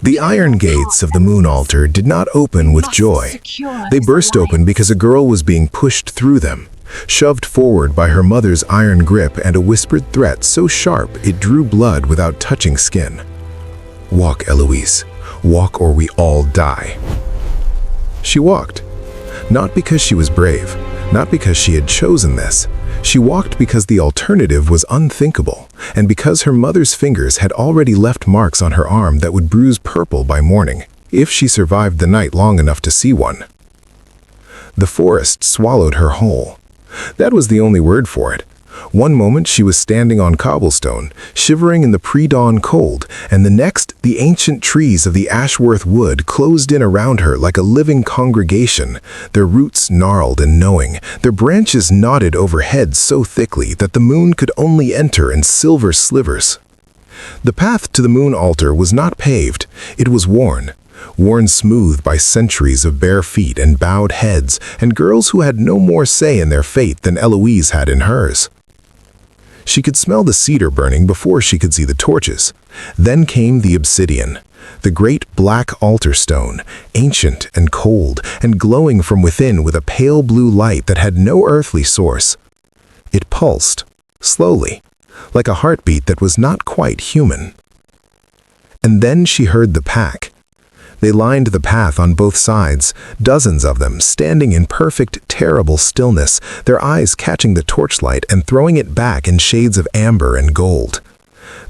The iron gates of the moon altar did not open with joy. They burst open because a girl was being pushed through them, shoved forward by her mother's iron grip and a whispered threat so sharp it drew blood without touching skin. "Walk, Eloise. Walk or we all die." She walked. Not because she was brave, not because she had chosen this. She walked because the alternative was unthinkable, and because her mother's fingers had already left marks on her arm that would bruise purple by morning, if she survived the night long enough to see one. The forest swallowed her whole. That was the only word for it. One moment she was standing on cobblestone, shivering in the pre-dawn cold, and the next the ancient trees of the Ashworth wood closed in around her like a living congregation, their roots gnarled and knowing, their branches knotted overhead so thickly that the moon could only enter in silver slivers. The path to the moon altar was not paved, it was worn smooth by centuries of bare feet and bowed heads, and girls who had no more say in their fate than Eloise had in hers. She could smell the cedar burning before she could see the torches. Then came the obsidian, the great black altar stone, ancient and cold, and glowing from within with a pale blue light that had no earthly source. It pulsed, slowly, like a heartbeat that was not quite human. And then she heard the pack. They lined the path on both sides, dozens of them, standing in perfect, terrible stillness, their eyes catching the torchlight and throwing it back in shades of amber and gold.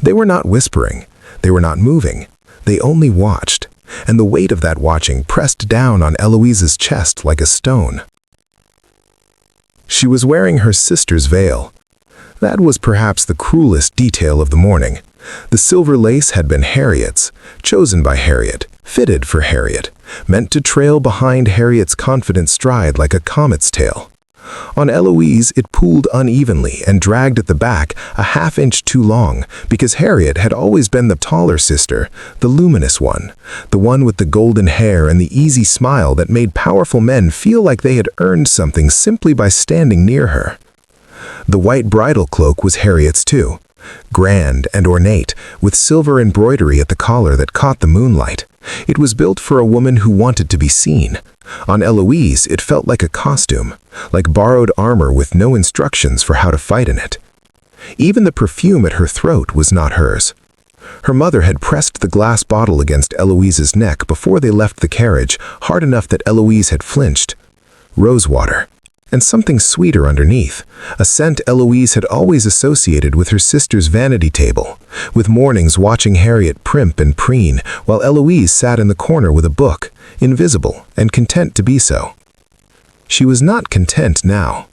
They were not whispering, they were not moving, they only watched, and the weight of that watching pressed down on Eloise's chest like a stone. She was wearing her sister's veil. That was perhaps the cruelest detail of the morning. The silver lace had been Harriet's, chosen by Harriet, fitted for Harriet, meant to trail behind Harriet's confident stride like a comet's tail. On Eloise it pooled unevenly and dragged at the back a half-inch too long, because Harriet had always been the taller sister, the luminous one, the one with the golden hair and the easy smile that made powerful men feel like they had earned something simply by standing near her. The white bridal cloak was Harriet's too, grand and ornate, with silver embroidery at the collar that caught the moonlight. It was built for a woman who wanted to be seen. On Eloise, it felt like a costume, like borrowed armor with no instructions for how to fight in it. Even the perfume at her throat was not hers. Her mother had pressed the glass bottle against Eloise's neck before they left the carriage, hard enough that Eloise had flinched. Rosewater. And something sweeter underneath, a scent Eloise had always associated with her sister's vanity table, with mornings watching Harriet primp and preen, while Eloise sat in the corner with a book, invisible and content to be so. She was not content now.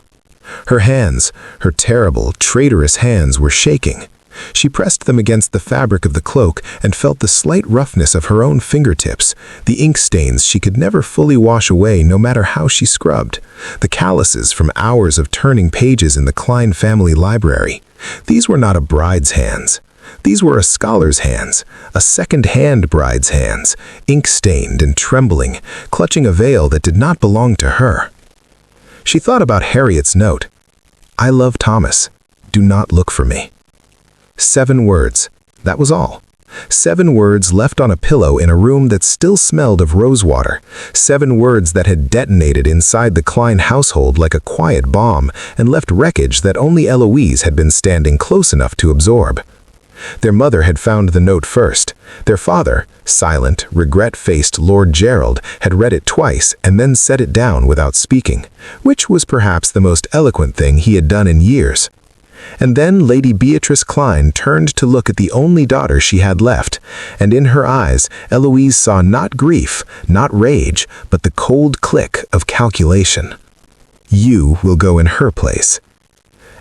Her hands, her terrible, traitorous hands, were shaking. She pressed them against the fabric of the cloak and felt the slight roughness of her own fingertips, the ink stains she could never fully wash away no matter how she scrubbed, the calluses from hours of turning pages in the Kline family library. These were not a bride's hands. These were a scholar's hands, a second-hand bride's hands, ink-stained and trembling, clutching a veil that did not belong to her. She thought about Harriet's note. "I love Thomas. Do not look for me." 7 words. That was all. 7 words left on a pillow in a room that still smelled of rosewater. 7 words that had detonated inside the Kline household like a quiet bomb and left wreckage that only Eloise had been standing close enough to absorb. Their mother had found the note first. Their father, silent, regret-faced Lord Gerald, had read it twice and then set it down without speaking, which was perhaps the most eloquent thing he had done in years. And then Lady Beatrice Kline turned to look at the only daughter she had left, and in her eyes Eloise saw not grief, not rage, but the cold click of calculation. You will go in her place.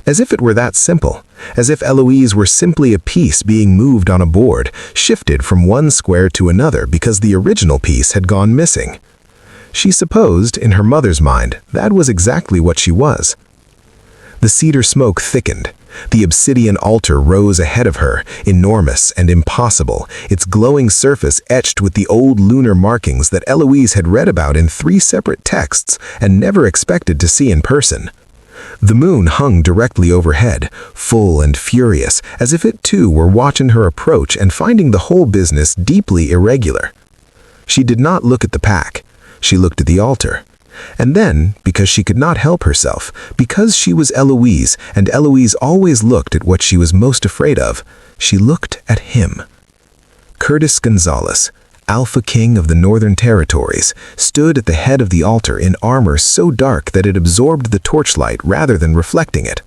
As if it were that simple, as if Eloise were simply a piece being moved on a board, shifted from one square to another because the original piece had gone missing. She supposed, in her mother's mind, that was exactly what she was. The cedar smoke thickened. The obsidian altar rose ahead of her, enormous and impossible, its glowing surface etched with the old lunar markings that Eloise had read about in 3 separate texts and never expected to see in person. The moon hung directly overhead, full and furious, as if it too were watching her approach and finding the whole business deeply irregular. She did not look at the pack. She looked at the altar. And then, because she could not help herself, because she was Eloise, and Eloise always looked at what she was most afraid of, she looked at him. Curtis Gonzalez, Alpha King of the Northern Territories, stood at the head of the altar in armor so dark that it absorbed the torchlight rather than reflecting it.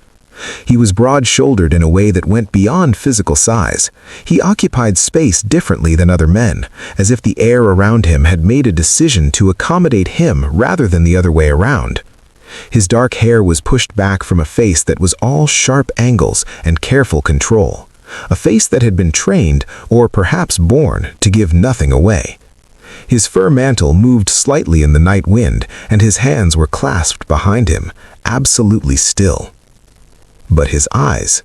He was broad-shouldered in a way that went beyond physical size. He occupied space differently than other men, as if the air around him had made a decision to accommodate him rather than the other way around. His dark hair was pushed back from a face that was all sharp angles and careful control. A face that had been trained, or perhaps born, to give nothing away. His fur mantle moved slightly in the night wind, and his hands were clasped behind him, absolutely still. But his eyes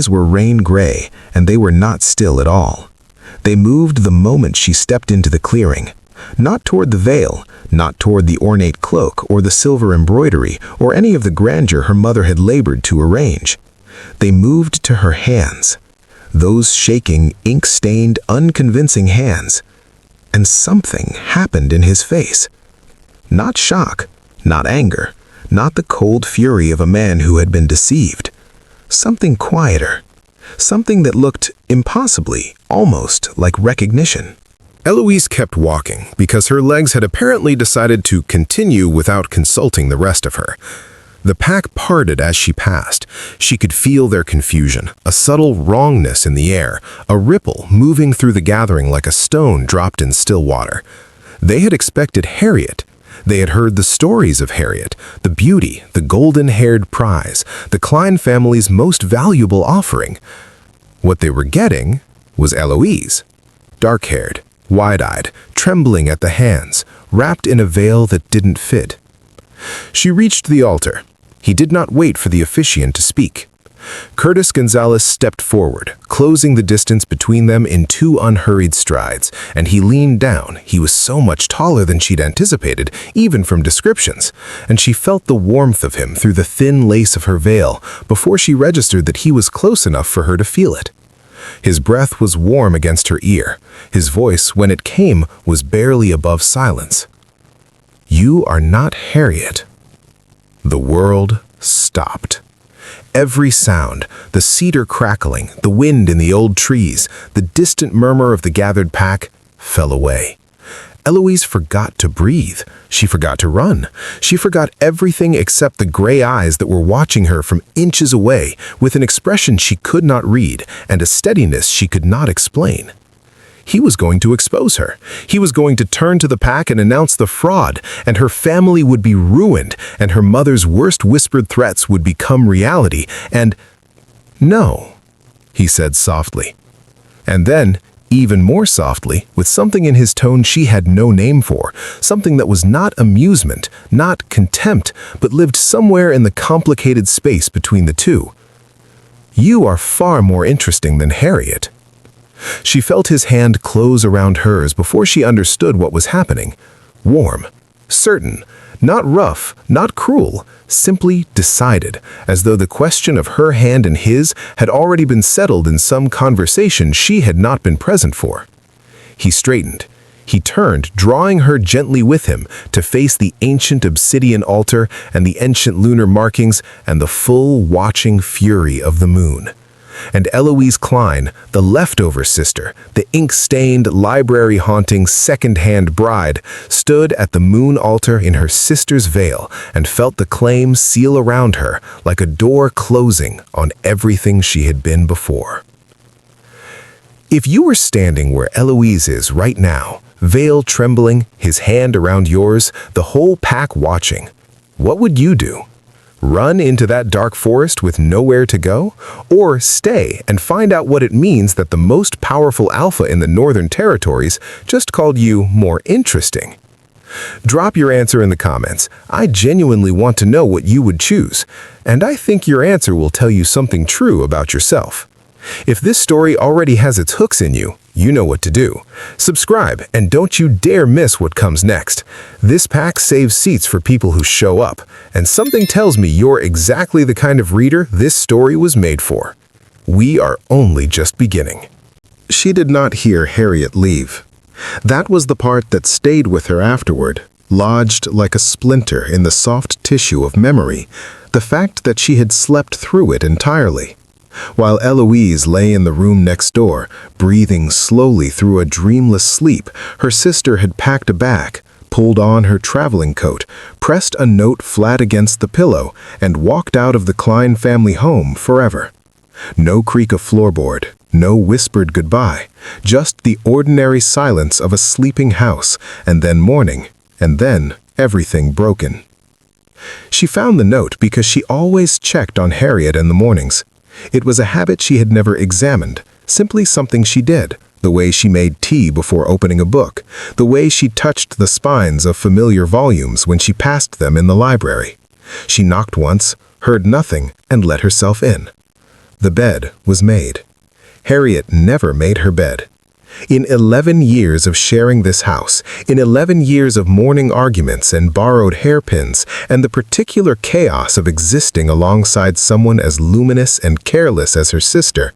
were rain gray, and they were not still at all. They moved the moment she stepped into the clearing, not toward the veil, not toward the ornate cloak or the silver embroidery or any of the grandeur her mother had labored to arrange. They moved to her hands, those shaking, ink-stained, unconvincing hands. And something happened in his face. Not shock, not anger, not the cold fury of a man who had been deceived. Something quieter. Something that looked impossibly, almost like recognition. Eloise kept walking because her legs had apparently decided to continue without consulting the rest of her. The pack parted as she passed. She could feel their confusion, a subtle wrongness in the air, a ripple moving through the gathering like a stone dropped in still water. They had expected Harriet. They had heard the stories of Harriet, the beauty, the golden-haired prize, the Kline family's most valuable offering. What they were getting was Eloise, dark-haired, wide-eyed, trembling at the hands, wrapped in a veil that didn't fit. She reached the altar. He did not wait for the officiant to speak. Curtis Gonzalez stepped forward, closing the distance between them in 2 unhurried strides, and he leaned down. He was so much taller than she'd anticipated, even from descriptions, and she felt the warmth of him through the thin lace of her veil before she registered that he was close enough for her to feel it. His breath was warm against her ear. His voice, when it came, was barely above silence. "You are not Harriet." The world stopped. Every sound, the cedar crackling, the wind in the old trees, the distant murmur of the gathered pack, fell away. Eloise forgot to breathe. She forgot to run. She forgot everything except the gray eyes that were watching her from inches away, with an expression she could not read and a steadiness she could not explain. He was going to expose her. He was going to turn to the pack and announce the fraud, and her family would be ruined, and her mother's worst whispered threats would become reality, and... "No," he said softly. And then, even more softly, with something in his tone she had no name for, something that was not amusement, not contempt, but lived somewhere in the complicated space between the two. "You are far more interesting than Harriet." She felt his hand close around hers before she understood what was happening. Warm, certain, not rough, not cruel, simply decided, as though the question of her hand and his had already been settled in some conversation she had not been present for. He straightened. He turned, drawing her gently with him to face the ancient obsidian altar and the ancient lunar markings and the full watching fury of the moon. And Eloise Kline, the leftover sister, the ink-stained, library-haunting, second-hand bride, stood at the moon altar in her sister's veil and felt the claim seal around her like a door closing on everything she had been before. If you were standing where Eloise is right now, veil trembling, his hand around yours, the whole pack watching, what would you do? Run into that dark forest with nowhere to go? Or stay and find out what it means that the most powerful alpha in the Northern Territories just called you more interesting? Drop your answer in the comments. I genuinely want to know what you would choose, and I think your answer will tell you something true about yourself. If this story already has its hooks in you, you know what to do. Subscribe, and don't you dare miss what comes next. This pack saves seats for people who show up, and something tells me you're exactly the kind of reader this story was made for. We are only just beginning. She did not hear Harriet leave. That was the part that stayed with her afterward, lodged like a splinter in the soft tissue of memory, the fact that she had slept through it entirely. While Eloise lay in the room next door, breathing slowly through a dreamless sleep, her sister had packed a bag, pulled on her traveling coat, pressed a note flat against the pillow, and walked out of the Kline family home forever. No creak of floorboard, no whispered goodbye, just the ordinary silence of a sleeping house, and then morning, and then everything broken. She found the note because she always checked on Harriet in the mornings. It was a habit she had never examined, simply something she did, the way she made tea before opening a book, the way she touched the spines of familiar volumes when she passed them in the library. She knocked once, heard nothing, and let herself in. The bed was made. Harriet never made her bed. In 11 years of sharing this house, in 11 years of morning arguments and borrowed hairpins, and the particular chaos of existing alongside someone as luminous and careless as her sister,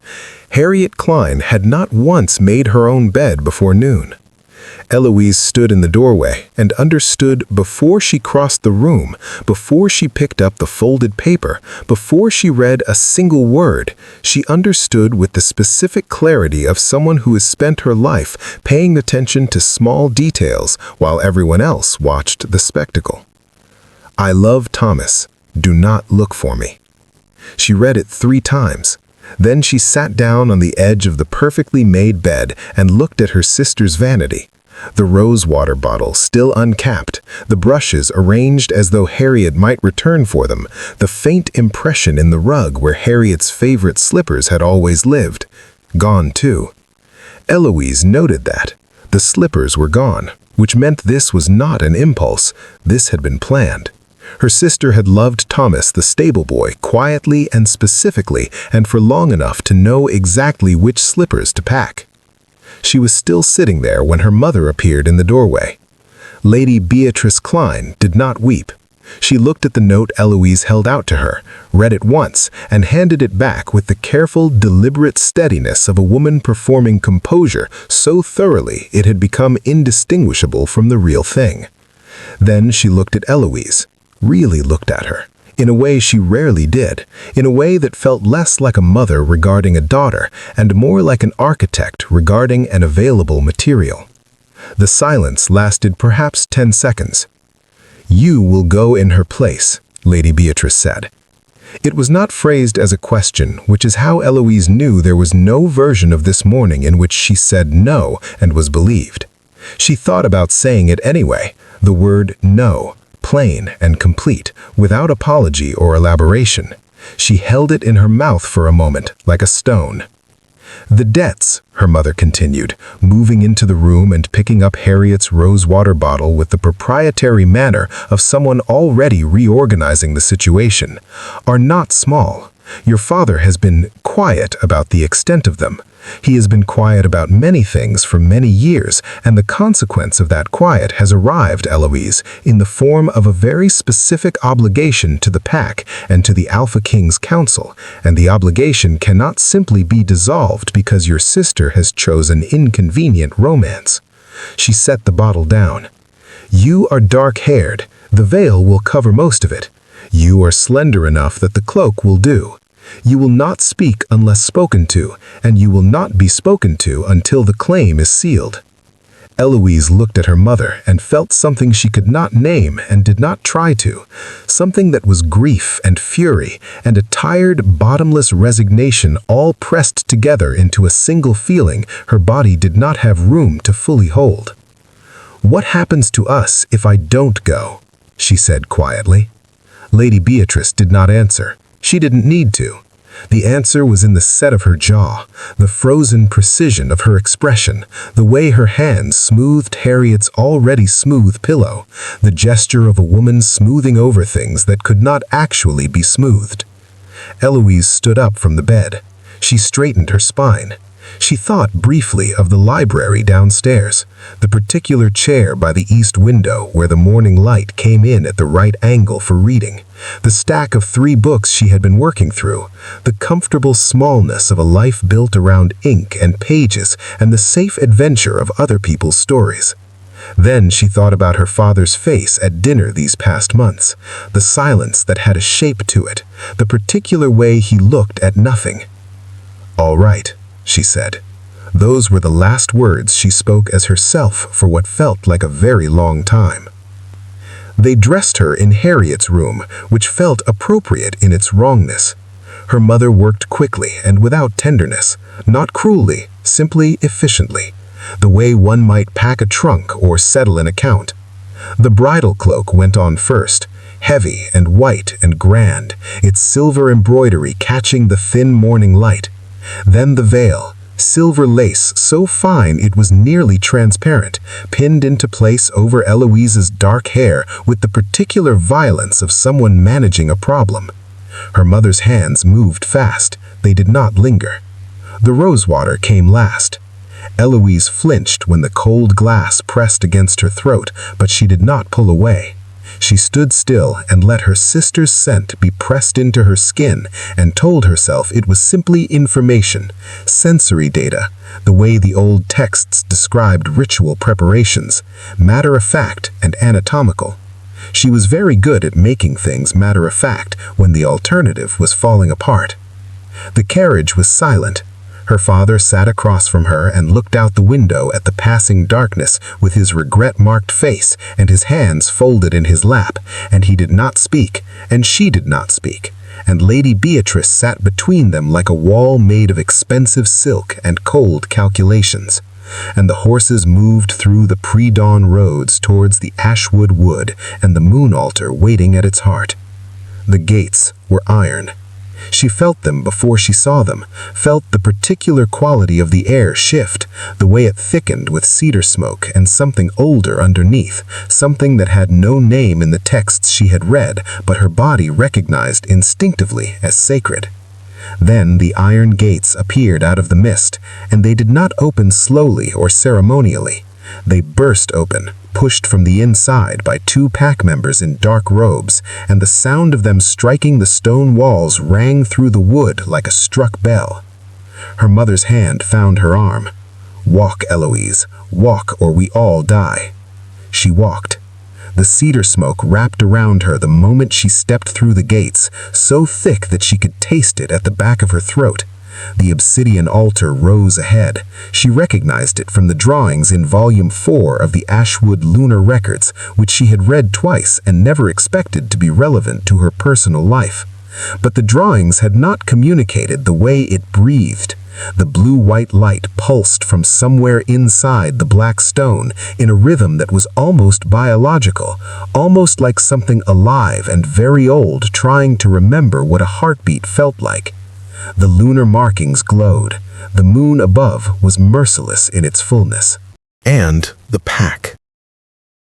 Harriet Kline had not once made her own bed before noon. Eloise stood in the doorway and understood before she crossed the room, before she picked up the folded paper, before she read a single word, she understood with the specific clarity of someone who has spent her life paying attention to small details while everyone else watched the spectacle. "I love Thomas. Do not look for me." She read it 3 times. Then she sat down on the edge of the perfectly made bed and looked at her sister's vanity. The rose water bottle still uncapped, the brushes arranged as though Harriet might return for them, the faint impression in the rug where Harriet's favorite slippers had always lived. Gone too. Eloise noted that. The slippers were gone, which meant this was not an impulse, this had been planned. Her sister had loved Thomas the stable boy quietly and specifically and for long enough to know exactly which slippers to pack. She was still sitting there when her mother appeared in the doorway. Lady Beatrice Kline did not weep. She looked at the note Eloise held out to her, read it once, and handed it back with the careful, deliberate steadiness of a woman performing composure so thoroughly it had become indistinguishable from the real thing. Then she looked at Eloise, really looked at her, in a way she rarely did, in a way that felt less like a mother regarding a daughter and more like an architect regarding an available material. The silence lasted perhaps 10 seconds. "You will go in her place," Lady Beatrice said. It was not phrased as a question, which is how Eloise knew there was no version of this morning in which she said no and was believed. She thought about saying it anyway, the word no, plain and complete, without apology or elaboration. She held it in her mouth for a moment, like a stone. "The debts," her mother continued, moving into the room and picking up Harriet's rose-water bottle with the proprietary manner of someone already reorganizing the situation, "are not small. Your father has been quiet about the extent of them. He has been quiet about many things for many years, and the consequence of that quiet has arrived, Eloise, in the form of a very specific obligation to the pack and to the Alpha King's Council, and the obligation cannot simply be dissolved because your sister has chosen inconvenient romance." She set the bottle down. "You are dark-haired. The veil will cover most of it. You are slender enough that the cloak will do. You will not speak unless spoken to, and you will not be spoken to until the claim is sealed." Eloise looked at her mother and felt something she could not name and did not try to, something that was grief and fury and a tired, bottomless resignation all pressed together into a single feeling her body did not have room to fully hold. "What happens to us if I don't go?" she said quietly. Lady Beatrice did not answer. She didn't need to. The answer was in the set of her jaw, the frozen precision of her expression, the way her hands smoothed Harriet's already smooth pillow, the gesture of a woman smoothing over things that could not actually be smoothed. Eloise stood up from the bed. She straightened her spine. She thought briefly of the library downstairs, the particular chair by the east window where the morning light came in at the right angle for reading, the stack of 3 books she had been working through, the comfortable smallness of a life built around ink and pages, and the safe adventure of other people's stories. Then she thought about her father's face at dinner these past months, the silence that had a shape to it, the particular way he looked at nothing. "All right," she said. Those were the last words she spoke as herself for what felt like a very long time. They dressed her in Harriet's room, which felt appropriate in its wrongness. Her mother worked quickly and without tenderness, not cruelly, simply efficiently, the way one might pack a trunk or settle an account. The bridal cloak went on first, heavy and white and grand, its silver embroidery catching the thin morning light. Then the veil, silver lace so fine it was nearly transparent, pinned into place over Eloise's dark hair with the particular violence of someone managing a problem. Her mother's hands moved fast, they did not linger. The rosewater came last. Eloise flinched when the cold glass pressed against her throat, but she did not pull away. She stood still and let her sister's scent be pressed into her skin and told herself it was simply information, sensory data, the way the old texts described ritual preparations, matter-of-fact and anatomical. She was very good at making things matter-of-fact when the alternative was falling apart. The carriage was silent. Her father sat across from her and looked out the window at the passing darkness with his regret-marked face and his hands folded in his lap, and he did not speak, and she did not speak, and Lady Beatrice sat between them like a wall made of expensive silk and cold calculations. And the horses moved through the pre-dawn roads towards the Ashwood wood and the moon altar waiting at its heart. The gates were iron. She felt them before she saw them, felt the particular quality of the air shift, the way it thickened with cedar smoke and something older underneath, something that had no name in the texts she had read, but her body recognized instinctively as sacred. Then the iron gates appeared out of the mist, and they did not open slowly or ceremonially. They burst open, pushed from the inside by 2 pack members in dark robes, and the sound of them striking the stone walls rang through the wood like a struck bell. Her mother's hand found her arm. "Walk, Eloise, walk or we all die." She walked. The cedar smoke wrapped around her the moment she stepped through the gates, so thick that she could taste it at the back of her throat. The obsidian altar rose ahead. She recognized it from the drawings in Volume 4 of the Ashwood Lunar Records, which she had read twice and never expected to be relevant to her personal life. But the drawings had not communicated the way it breathed. The blue-white light pulsed from somewhere inside the black stone in a rhythm that was almost biological, almost like something alive and very old trying to remember what a heartbeat felt like. The lunar markings glowed. The moon above was merciless in its fullness. And the pack.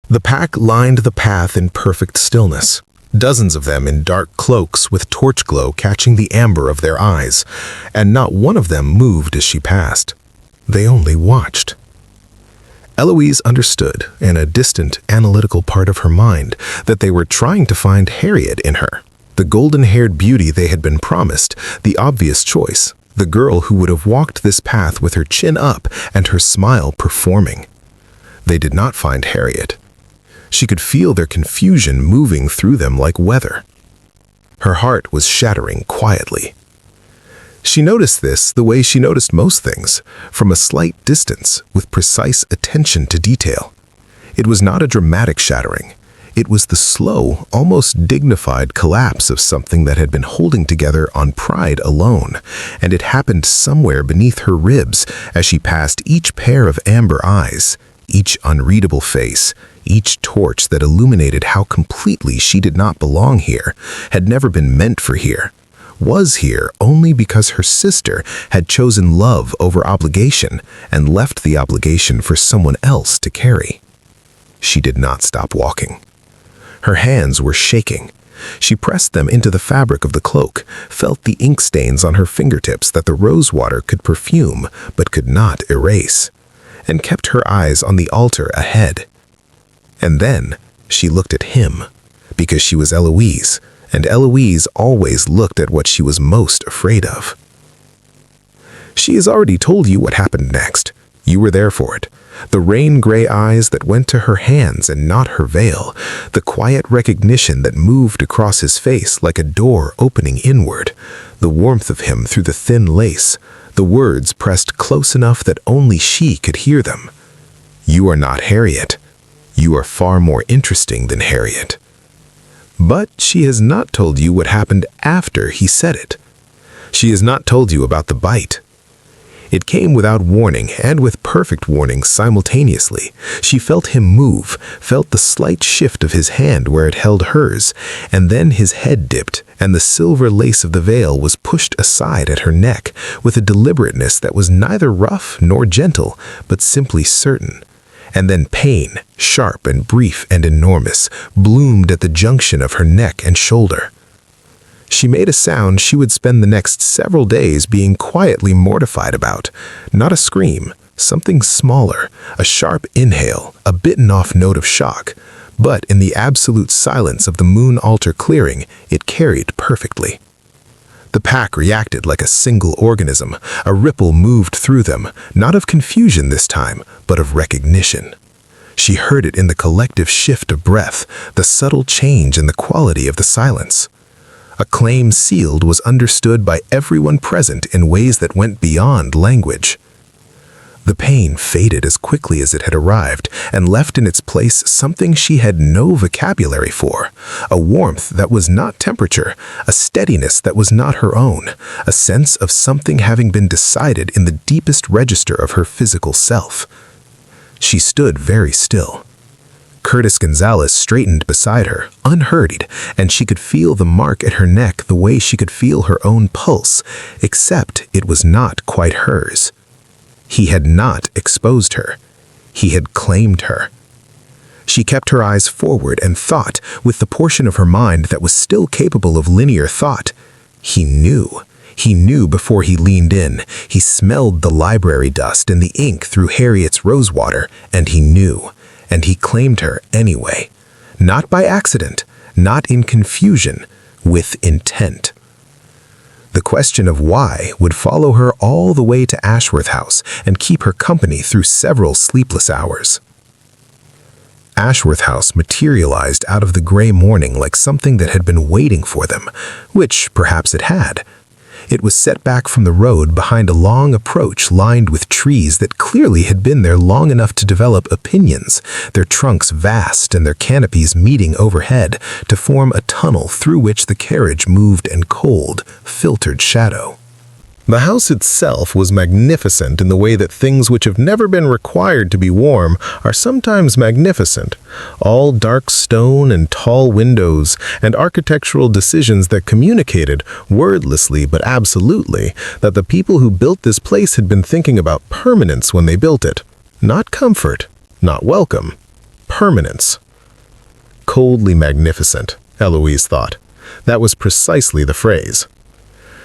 The pack lined the path in perfect stillness. Dozens of them in dark cloaks with torch glow catching the amber of their eyes, and not one of them moved as she passed. They only watched. Eloise understood, in a distant, analytical part of her mind, that they were trying to find Harriet in her. The golden-haired beauty they had been promised, the obvious choice, the girl who would have walked this path with her chin up and her smile performing. They did not find Harriet. She could feel their confusion moving through them like weather. Her heart was shattering quietly. She noticed this the way she noticed most things, from a slight distance, with precise attention to detail. It was not a dramatic shattering. It was the slow, almost dignified collapse of something that had been holding together on pride alone, and it happened somewhere beneath her ribs as she passed each pair of amber eyes, each unreadable face, each torch that illuminated how completely she did not belong here, had never been meant for here, was here only because her sister had chosen love over obligation and left the obligation for someone else to carry. She did not stop walking. Her hands were shaking. She pressed them into the fabric of the cloak, felt the ink stains on her fingertips that the rosewater could perfume but could not erase, and kept her eyes on the altar ahead. And then she looked at him, because she was Eloise, and Eloise always looked at what she was most afraid of. She has already told you what happened next. You were there for it. The rain-gray eyes that went to her hands and not her veil, the quiet recognition that moved across his face like a door opening inward, the warmth of him through the thin lace, the words pressed close enough that only she could hear them. You are not Harriet. You are far more interesting than Harriet. But she has not told you what happened after he said it. She has not told you about the bite. It came without warning and with perfect warning simultaneously. She felt him move, felt the slight shift of his hand where it held hers, and then his head dipped, and the silver lace of the veil was pushed aside at her neck with a deliberateness that was neither rough nor gentle, but simply certain. And then pain, sharp and brief and enormous, bloomed at the junction of her neck and shoulder. She made a sound she would spend the next several days being quietly mortified about. Not a scream, something smaller, a sharp inhale, a bitten-off note of shock. But in the absolute silence of the moon altar clearing, it carried perfectly. The pack reacted like a single organism. A ripple moved through them, not of confusion this time, but of recognition. She heard it in the collective shift of breath, the subtle change in the quality of the silence. A claim sealed was understood by everyone present in ways that went beyond language. The pain faded as quickly as it had arrived and left in its place something she had no vocabulary for, a warmth that was not temperature, a steadiness that was not her own, a sense of something having been decided in the deepest register of her physical self. She stood very still. Curtis Gonzalez straightened beside her, unhurried, and she could feel the mark at her neck the way she could feel her own pulse, except it was not quite hers. He had not exposed her. He had claimed her. She kept her eyes forward and thought, with the portion of her mind that was still capable of linear thought. He knew. He knew before he leaned in. He smelled the library dust and the ink through Harriet's rosewater, and he knew. And he claimed her anyway. Not by accident, not in confusion, with intent. The question of why would follow her all the way to Ashworth House and keep her company through several sleepless hours. Ashworth House materialized out of the gray morning like something that had been waiting for them, which perhaps it had. It was set back from the road behind a long approach lined with trees that clearly had been there long enough to develop opinions, their trunks vast and their canopies meeting overhead to form a tunnel through which the carriage moved in cold, filtered shadow. The house itself was magnificent in the way that things which have never been required to be warm are sometimes magnificent. All dark stone and tall windows, and architectural decisions that communicated, wordlessly but absolutely, that the people who built this place had been thinking about permanence when they built it. Not comfort, not welcome. Permanence. Coldly magnificent, Eloise thought. That was precisely the phrase.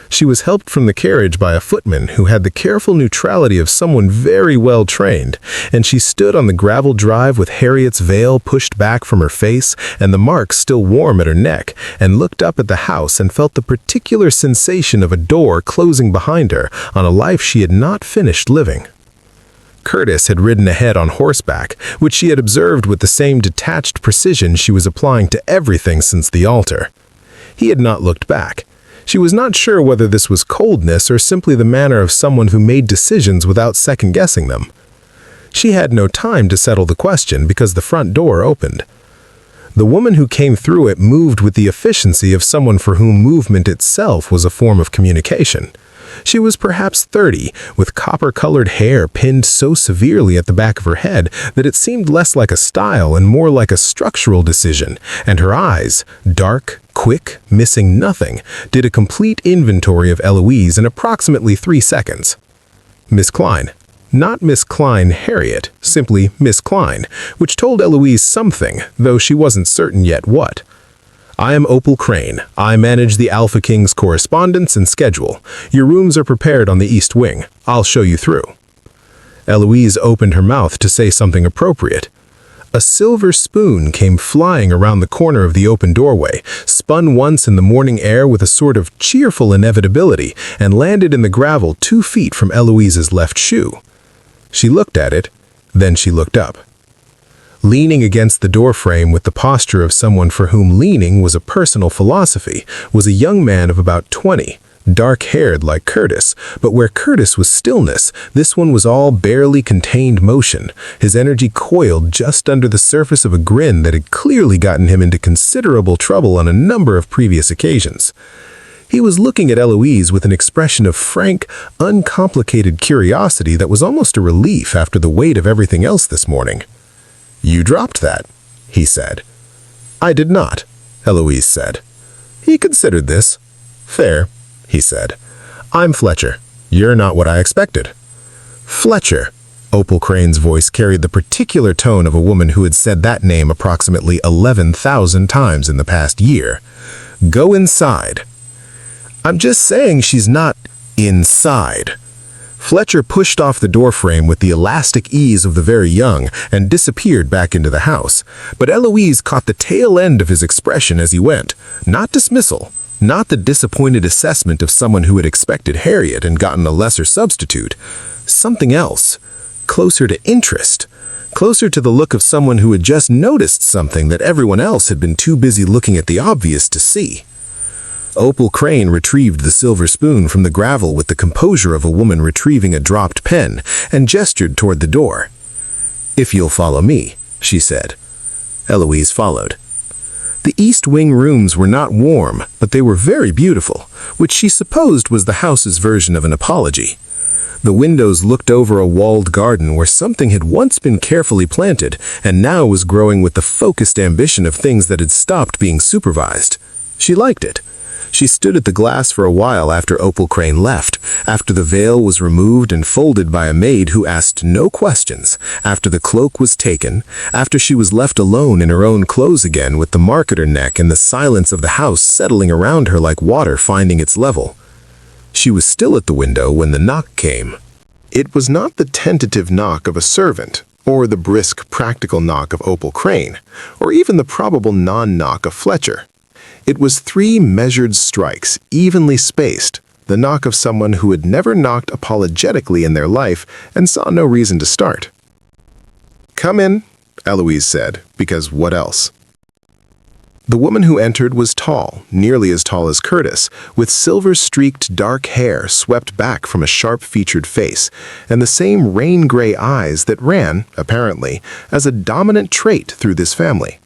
She was helped from the carriage by a footman who had the careful neutrality of someone very well trained, and she stood on the gravel drive with Harriet's veil pushed back from her face and the marks still warm at her neck, and looked up at the house and felt the particular sensation of a door closing behind her on a life she had not finished living. Curtis had ridden ahead on horseback, which she had observed with the same detached precision she was applying to everything since the altar. He had not looked back. She was not sure whether this was coldness or simply the manner of someone who made decisions without second-guessing them. She had no time to settle the question because the front door opened. The woman who came through it moved with the efficiency of someone for whom movement itself was a form of communication. She was perhaps 30, with copper-colored hair pinned so severely at the back of her head that it seemed less like a style and more like a structural decision, and her eyes, dark, quick, missing nothing, did a complete inventory of Eloise in approximately 3 seconds. Miss Kline. Not Miss Kline Harriet, simply Miss Kline, which told Eloise something, though she wasn't certain yet what. I am Opal Crane. I manage the Alpha King's correspondence and schedule. Your rooms are prepared on the East Wing. I'll show you through. Eloise opened her mouth to say something appropriate. A silver spoon came flying around the corner of the open doorway, spun once in the morning air with a sort of cheerful inevitability, and landed in the gravel 2 feet from Eloise's left shoe. She looked at it, then she looked up. Leaning against the doorframe with the posture of someone for whom leaning was a personal philosophy was a young man of about 20, dark-haired like Curtis, but where Curtis was stillness, this one was all barely contained motion, his energy coiled just under the surface of a grin that had clearly gotten him into considerable trouble on a number of previous occasions. He was looking at Eloise with an expression of frank, uncomplicated curiosity that was almost a relief after the weight of everything else this morning. "You dropped that," he said. "I did not," Eloise said. He considered this. "Fair," he said. "I'm Fletcher. You're not what I expected." "Fletcher." Opal Crane's voice carried the particular tone of a woman who had said that name approximately 11,000 times in the past year. "Go inside." "I'm just saying she's not inside." Fletcher pushed off the doorframe with the elastic ease of the very young and disappeared back into the house, but Eloise caught the tail end of his expression as he went. Not dismissal, not the disappointed assessment of someone who had expected Harriet and gotten a lesser substitute. Something else, closer to interest, closer to the look of someone who had just noticed something that everyone else had been too busy looking at the obvious to see. Opal Crane retrieved the silver spoon from the gravel with the composure of a woman retrieving a dropped pen and gestured toward the door. "If you'll follow me," she said. Eloise followed. The East Wing rooms were not warm, but they were very beautiful, which she supposed was the house's version of an apology. The windows looked over a walled garden where something had once been carefully planted and now was growing with the focused ambition of things that had stopped being supervised. She liked it. She stood at the glass for a while after Opal Crane left, after the veil was removed and folded by a maid who asked no questions, after the cloak was taken, after she was left alone in her own clothes again with the marketer neck and the silence of the house settling around her like water finding its level. She was still at the window when the knock came. It was not the tentative knock of a servant, or the brisk, practical knock of Opal Crane, or even the probable non-knock of Fletcher. It was 3 measured strikes, evenly spaced, the knock of someone who had never knocked apologetically in their life and saw no reason to start. "Come in," Eloise said, because what else? The woman who entered was tall, nearly as tall as Curtis, with silver-streaked dark hair swept back from a sharp-featured face, and the same rain-gray eyes that ran, apparently, as a dominant trait through this family.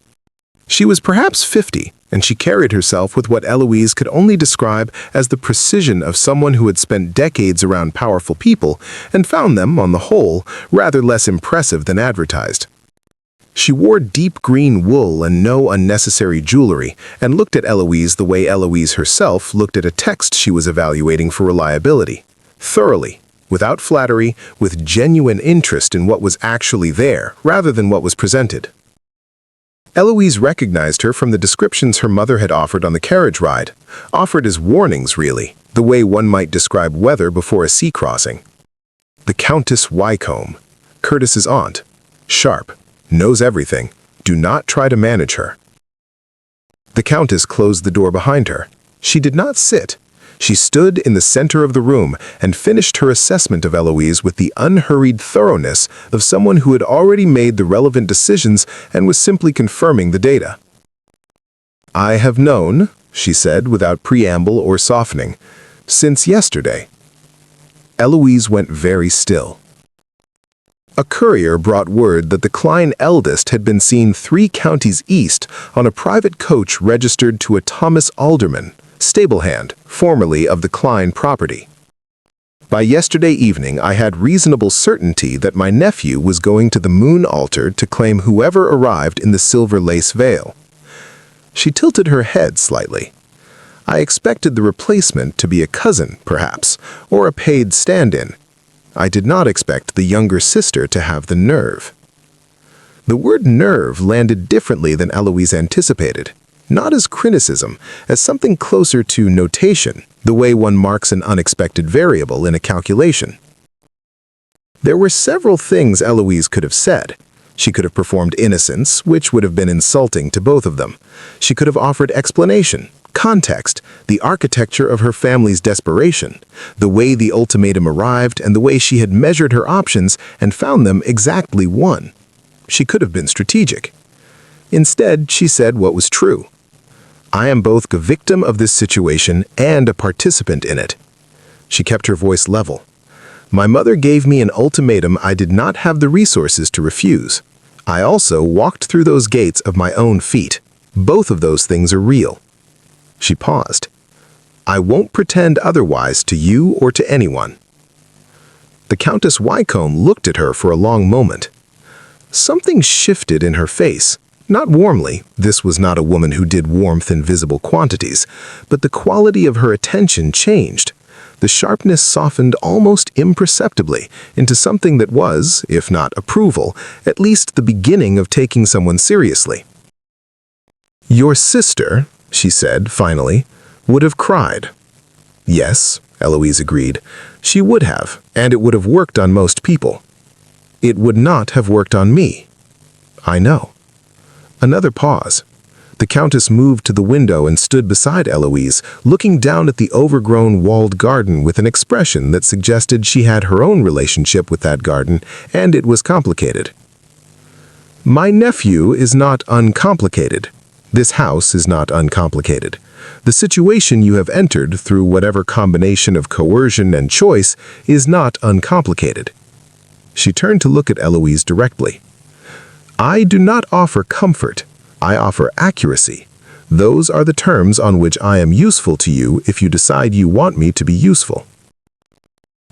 She was perhaps 50, and she carried herself with what Eloise could only describe as the precision of someone who had spent decades around powerful people and found them, on the whole, rather less impressive than advertised. She wore deep green wool and no unnecessary jewelry, and looked at Eloise the way Eloise herself looked at a text she was evaluating for reliability. Thoroughly, without flattery, with genuine interest in what was actually there, rather than what was presented. Eloise recognized her from the descriptions her mother had offered on the carriage ride, offered as warnings, really, the way one might describe weather before a sea crossing. The Countess Wycombe, Curtis's aunt, sharp, knows everything, do not try to manage her. The Countess closed the door behind her. She did not sit. She stood in the center of the room and finished her assessment of Eloise with the unhurried thoroughness of someone who had already made the relevant decisions and was simply confirming the data. "I have known," she said without preamble or softening, "since yesterday." Eloise went very still. A courier brought word that the Kline eldest had been seen 3 counties east on a private coach registered to a Thomas Alderman, stablehand, formerly of the Kline property. By yesterday evening, I had reasonable certainty that my nephew was going to the moon altar to claim whoever arrived in the silver lace veil. She tilted her head slightly. I expected the replacement to be a cousin, perhaps, or a paid stand-in. I did not expect the younger sister to have the nerve. The word nerve landed differently than Eloise anticipated. not as criticism, as something closer to notation, the way one marks an unexpected variable in a calculation. There were several things Eloise could have said. She could have performed innocence, which would have been insulting to both of them. She could have offered explanation, context, the architecture of her family's desperation, the way the ultimatum arrived, and the way she had measured her options and found them exactly one. She could have been strategic. Instead, she said what was true. I am both a victim of this situation and a participant in it. She kept her voice level. My mother gave me an ultimatum I did not have the resources to refuse. I also walked through those gates of my own feet. Both of those things are real. She paused. I won't pretend otherwise to you or to anyone. The Countess Wycombe looked at her for a long moment. Something shifted in her face. Not warmly, this was not a woman who did warmth in visible quantities, but the quality of her attention changed. The sharpness softened almost imperceptibly into something that was, if not approval, at least the beginning of taking someone seriously. Your sister, she said finally, would have cried. Yes, Eloise agreed. She would have, and it would have worked on most people. It would not have worked on me. I know. Another pause. The Countess moved to the window and stood beside Eloise, looking down at the overgrown walled garden with an expression that suggested she had her own relationship with that garden, and it was complicated. My nephew is not uncomplicated. This house is not uncomplicated. The situation you have entered through whatever combination of coercion and choice is not uncomplicated. She turned to look at Eloise directly. I do not offer comfort. I offer accuracy. Those are the terms on which I am useful to you if you decide you want me to be useful.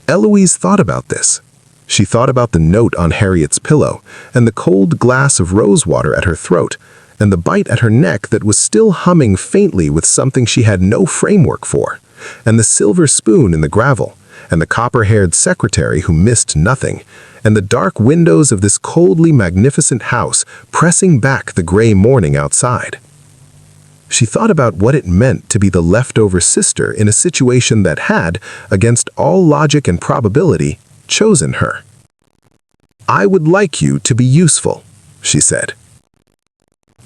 Eloise thought about this. She thought about the note on Harriet's pillow, and the cold glass of rosewater at her throat, and the bite at her neck that was still humming faintly with something she had no framework for, and the silver spoon in the gravel, and the copper-haired secretary who missed nothing, and the dark windows of this coldly magnificent house pressing back the gray morning outside. She thought about what it meant to be the leftover sister in a situation that had, against all logic and probability, chosen her. I would like you to be useful, she said.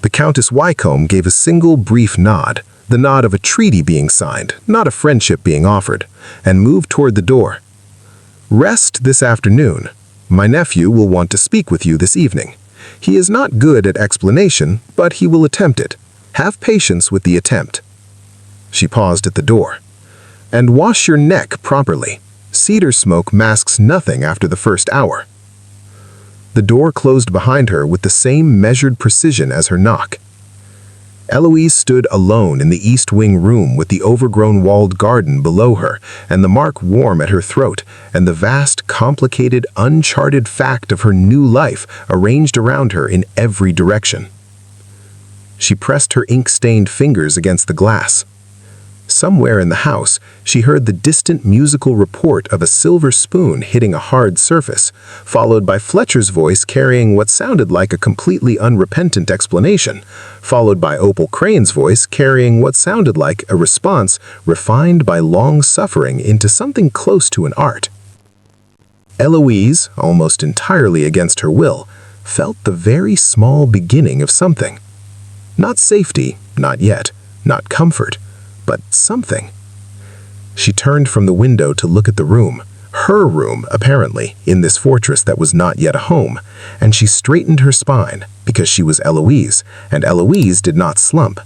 The Countess Wycombe gave a single brief nod, the nod of a treaty being signed, not a friendship being offered, and moved toward the door. Rest this afternoon. My nephew will want to speak with you this evening. He is not good at explanation, but he will attempt it. Have patience with the attempt. She paused at the door. And wash your neck properly. Cedar smoke masks nothing after the first hour. The door closed behind her with the same measured precision as her knock. Eloise stood alone in the east wing room with the overgrown walled garden below her, and the mark warm at her throat, and the vast, complicated, uncharted fact of her new life arranged around her in every direction. She pressed her ink-stained fingers against the glass. Somewhere in the house, she heard the distant musical report of a silver spoon hitting a hard surface, followed by Fletcher's voice carrying what sounded like a completely unrepentant explanation, followed by Opal Crane's voice carrying what sounded like a response refined by long suffering into something close to an art. Eloise, almost entirely against her will, felt the very small beginning of something. Not safety, not yet, not comfort, but something. She turned from the window to look at the room, her room, apparently, in this fortress that was not yet a home, and she straightened her spine, because she was Eloise, and Eloise did not slump,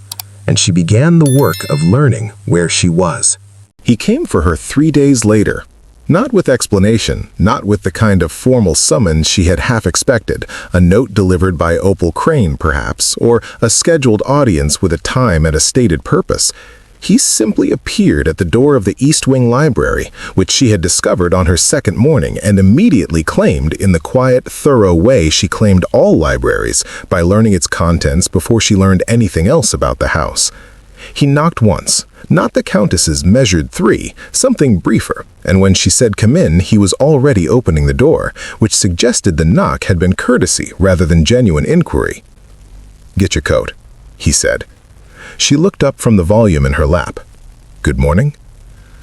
and she began the work of learning where she was. He came for her 3 days later. Not with explanation, not with the kind of formal summons she had half expected, a note delivered by Opal Crane, perhaps, or a scheduled audience with a time and a stated purpose. He simply appeared at the door of the East Wing Library, which she had discovered on her second morning and immediately claimed in the quiet, thorough way she claimed all libraries, by learning its contents before she learned anything else about the house. He knocked once, not the Countess's measured 3, something briefer, and when she said come in, he was already opening the door, which suggested the knock had been courtesy rather than genuine inquiry. Get your coat, he said. She looked up from the volume in her lap. "Good morning?"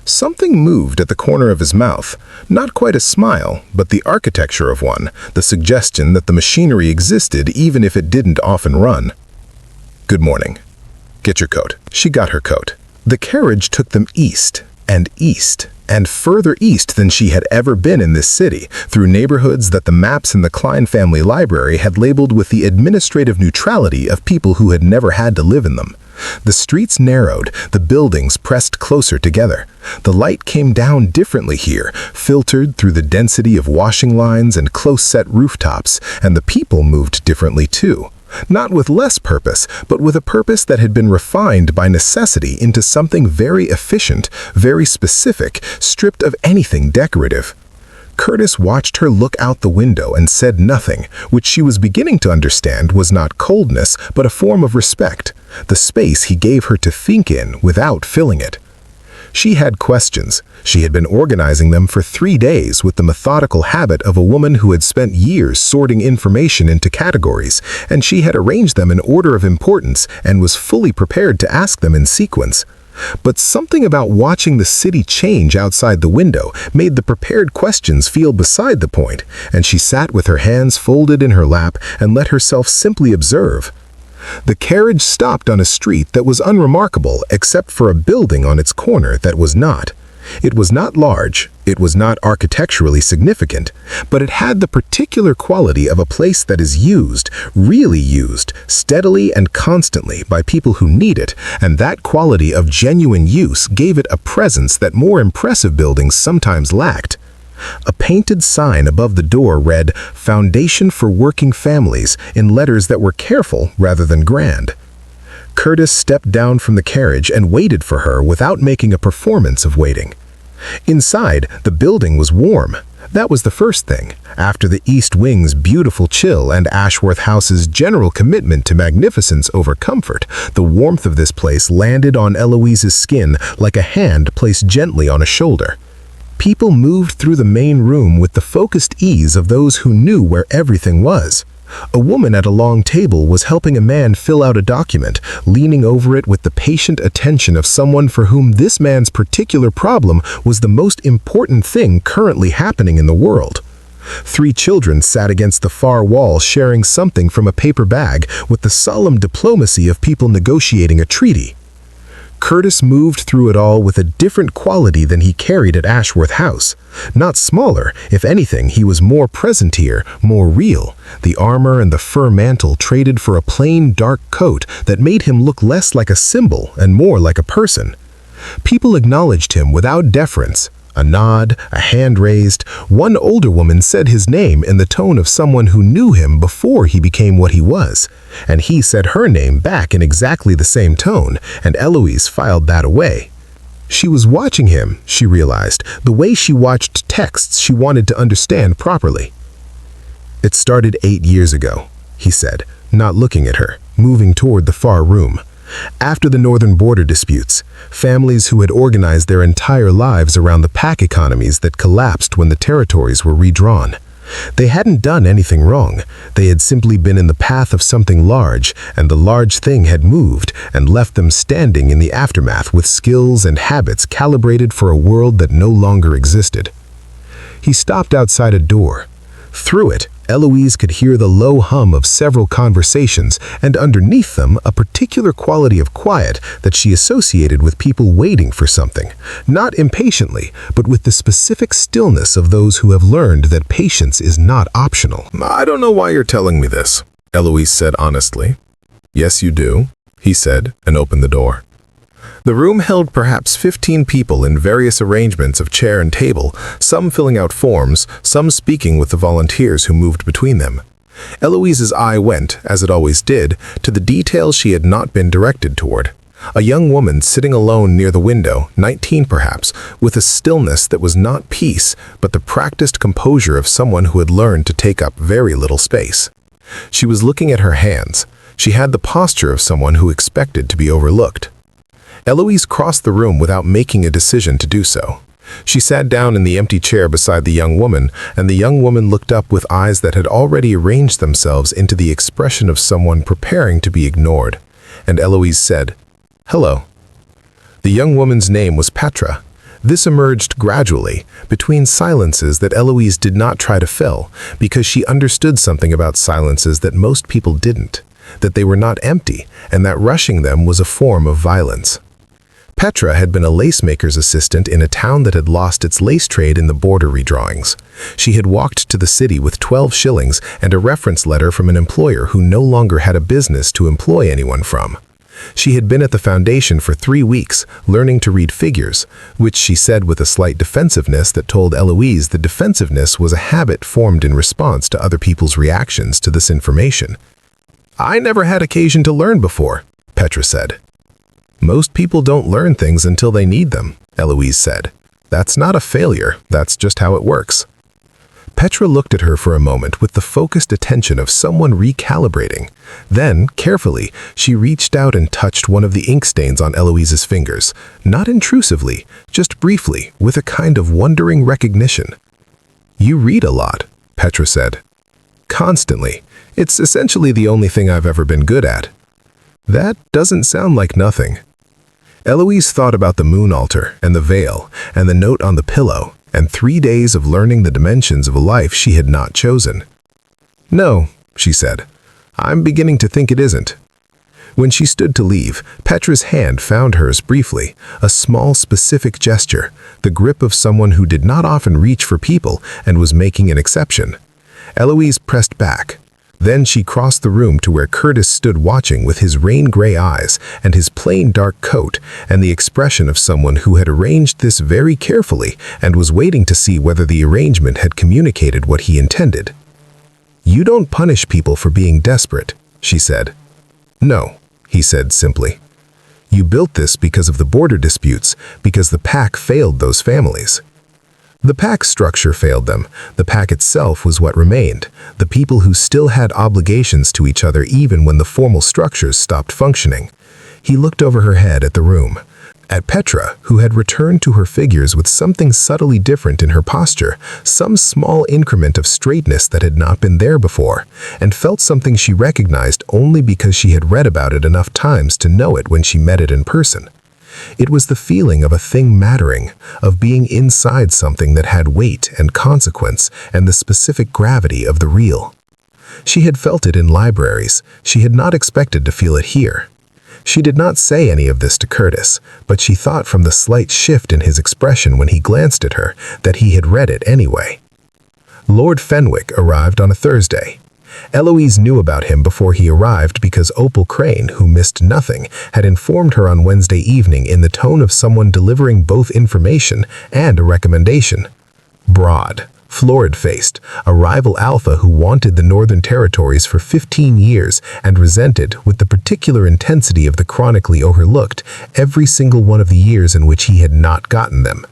Something moved at the corner of his mouth, not quite a smile, but the architecture of one, the suggestion that the machinery existed even if it didn't often run. "Good morning. Get your coat." She got her coat. The carriage took them east, and further east than she had ever been in this city, through neighborhoods that the maps in the Kline family library had labeled with the administrative neutrality of people who had never had to live in them. The streets narrowed, the buildings pressed closer together. The light came down differently here, filtered through the density of washing lines and close-set rooftops, and the people moved differently too. Not with less purpose, but with a purpose that had been refined by necessity into something very efficient, very specific, stripped of anything decorative. Curtis watched her look out the window and said nothing, which she was beginning to understand was not coldness, but a form of respect, the space he gave her to think in without filling it. She had questions. She had been organizing them for 3 days with the methodical habit of a woman who had spent years sorting information into categories, and she had arranged them in order of importance and was fully prepared to ask them in sequence. But something about watching the city change outside the window made the prepared questions feel beside the point, and she sat with her hands folded in her lap and let herself simply observe. The carriage stopped on a street that was unremarkable except for a building on its corner that was not. It was not large, it was not architecturally significant, but it had the particular quality of a place that is used, really used, steadily and constantly by people who need it, and that quality of genuine use gave it a presence that more impressive buildings sometimes lacked. A painted sign above the door read, "Foundation for Working Families," in letters that were careful rather than grand. Curtis stepped down from the carriage and waited for her without making a performance of waiting. Inside, the building was warm. That was the first thing. After the East Wing's beautiful chill and Ashworth House's general commitment to magnificence over comfort, the warmth of this place landed on Eloise's skin like a hand placed gently on a shoulder. People moved through the main room with the focused ease of those who knew where everything was. A woman at a long table was helping a man fill out a document, leaning over it with the patient attention of someone for whom this man's particular problem was the most important thing currently happening in the world. 3 children sat against the far wall sharing something from a paper bag with the solemn diplomacy of people negotiating a treaty. Curtis moved through it all with a different quality than he carried at Ashworth House. Not smaller, if anything, he was more present here, more real. The armor and the fur mantle traded for a plain, dark coat that made him look less like a symbol and more like a person. People acknowledged him without deference. A nod, a hand raised. One older woman said his name in the tone of someone who knew him before he became what he was, and he said her name back in exactly the same tone, and Eloise filed that away. She was watching him, she realized, the way she watched texts she wanted to understand properly. "It started 8 years ago," he said, not looking at her, moving toward the far room. After the northern border disputes, families who had organized their entire lives around the pack economies that collapsed when the territories were redrawn. They hadn't done anything wrong. They had simply been in the path of something large, and the large thing had moved and left them standing in the aftermath with skills and habits calibrated for a world that no longer existed. He stopped outside a door. Through it, Eloise could hear the low hum of several conversations, and underneath them a particular quality of quiet that she associated with people waiting for something, not impatiently, but with the specific stillness of those who have learned that patience is not optional. "I don't know why you're telling me this," Eloise said honestly. "Yes, you do," he said, and opened the door. The room held perhaps 15 people in various arrangements of chair and table, some filling out forms, some speaking with the volunteers who moved between them. Eloise's eye went, as it always did, to the details she had not been directed toward. A young woman sitting alone near the window, 19 perhaps, with a stillness that was not peace, but the practiced composure of someone who had learned to take up very little space. She was looking at her hands. She had the posture of someone who expected to be overlooked. Eloise crossed the room without making a decision to do so. She sat down in the empty chair beside the young woman, and the young woman looked up with eyes that had already arranged themselves into the expression of someone preparing to be ignored. And Eloise said, "Hello." The young woman's name was Petra. This emerged gradually, between silences that Eloise did not try to fill, because she understood something about silences that most people didn't, that they were not empty, and that rushing them was a form of violence. Petra had been a lacemaker's assistant in a town that had lost its lace trade in the border redrawings. She had walked to the city with 12 shillings and a reference letter from an employer who no longer had a business to employ anyone from. She had been at the foundation for 3 weeks, learning to read figures, which she said with a slight defensiveness that told Eloise the defensiveness was a habit formed in response to other people's reactions to this information. "I never had occasion to learn before," Petra said. "Most people don't learn things until they need them," Eloise said. "That's not a failure, that's just how it works." Petra looked at her for a moment with the focused attention of someone recalibrating. Then, carefully, she reached out and touched one of the ink stains on Eloise's fingers, not intrusively, just briefly, with a kind of wondering recognition. "You read a lot," Petra said. "Constantly. It's essentially the only thing I've ever been good at." "That doesn't sound like nothing." Eloise thought about the moon altar and the veil and the note on the pillow, and 3 days of learning the dimensions of a life she had not chosen. "No," she said. "I'm beginning to think it isn't." When she stood to leave, Petra's hand found hers briefly, a small specific gesture, the grip of someone who did not often reach for people and was making an exception. Eloise pressed back. Then she crossed the room to where Curtis stood watching with his rain-gray eyes and his plain dark coat and the expression of someone who had arranged this very carefully and was waiting to see whether the arrangement had communicated what he intended. "You don't punish people for being desperate," she said. "No," he said simply. "You built this because of the border disputes, because the pack failed those families." The pack structure failed them. The pack itself was what remained, the people who still had obligations to each other even when the formal structures stopped functioning. He looked over her head at the room, at Petra, who had returned to her figures with something subtly different in her posture, some small increment of straightness that had not been there before, and felt something she recognized only because she had read about it enough times to know it when she met it in person. It was the feeling of a thing mattering, of being inside something that had weight and consequence and the specific gravity of the real. She had felt it in libraries. She had not expected to feel it here. She did not say any of this to Curtis, but she thought from the slight shift in his expression when he glanced at her that he had read it anyway. Lord Fenwick arrived on a Thursday. Eloise knew about him before he arrived because Opal Crane, who missed nothing, had informed her on Wednesday evening in the tone of someone delivering both information and a recommendation. Broad, florid-faced, a rival alpha who wanted the Northern Territories for 15 years and resented, with the particular intensity of the chronically overlooked, every single one of the years in which he had not gotten them.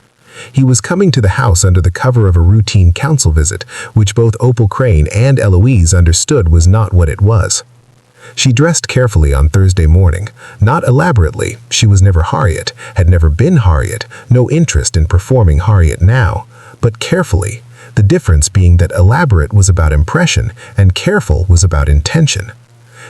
He was coming to the house under the cover of a routine council visit, which both Opal Crane and Eloise understood was not what it was. She dressed carefully on Thursday morning, not elaborately. She was never Harriet, had never been Harriet, no interest in performing Harriet now, but carefully, the difference being that elaborate was about impression and careful was about intention.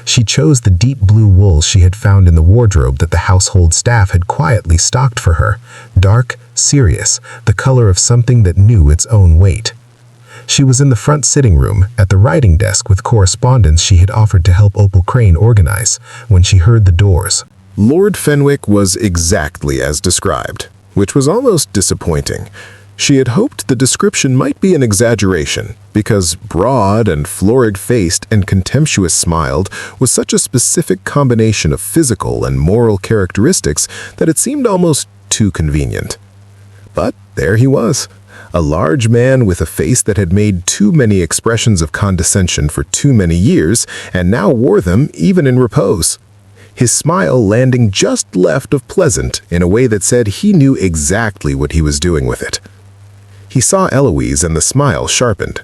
She chose the deep blue wool she had found in the wardrobe that the household staff had quietly stocked for her, dark, serious, the color of something that knew its own weight. She was in the front sitting room, at the writing desk with correspondence she had offered to help Opal Crane organize, when she heard the doors. Lord Fenwick was exactly as described, which was almost disappointing. She had hoped the description might be an exaggeration, because broad and florid-faced and contemptuous-smiled was such a specific combination of physical and moral characteristics that it seemed almost too convenient. But there he was, a large man with a face that had made too many expressions of condescension for too many years and now wore them even in repose. His smile landing just left of pleasant in a way that said he knew exactly what he was doing with it. He saw Eloise and the smile sharpened.